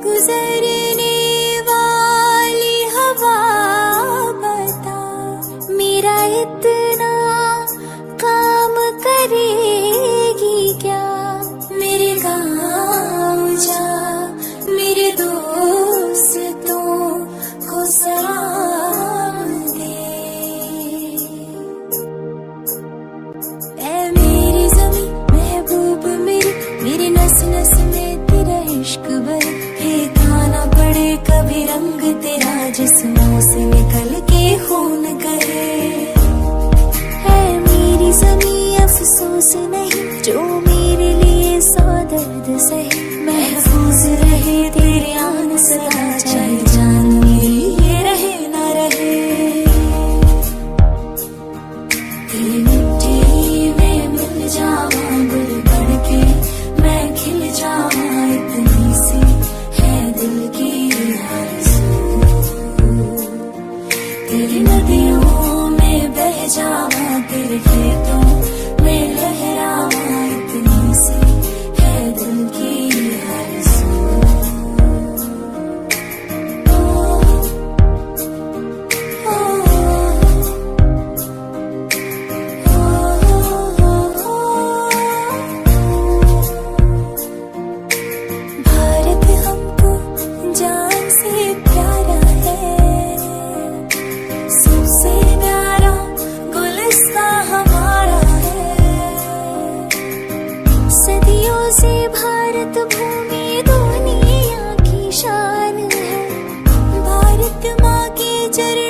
गुजरने वाली हवा बता, मेरा इतना काम करेगी क्या। मेरे गाँव जा, मेरे दोस्तों को सलाम दे। ऐ मेरी ज़मीं महबूब मेरी, मेरी नस नस में तेरा इश्क बहे। फेंकाना पड़े कभी रंग तेरा, जिस्मों से निकल के खून कहे। है मेरी ज़मीं अफसोस नहीं, जो मेरे लिए सौ दर्द सहे। महफूज रहे तेरे आन सदा, चाहे जान मेरी ये रहे ना रहे। तेरी मिट्टी में मिल जावा, गुल बढ़ के मैं खिल जावा। इतनी सी है दिल की आरज़ू, तेरी नदियों में बह जावा, तेरे खेतों में लहरावा। इतनी सी है दिल की आरज़ू। भारत हमको जान से प्यारा है, सबसे प्यारा गुलिस्तां हमारा है। सदियों से भारत भूमि दुनिया की शान है, भारत माँ के चरण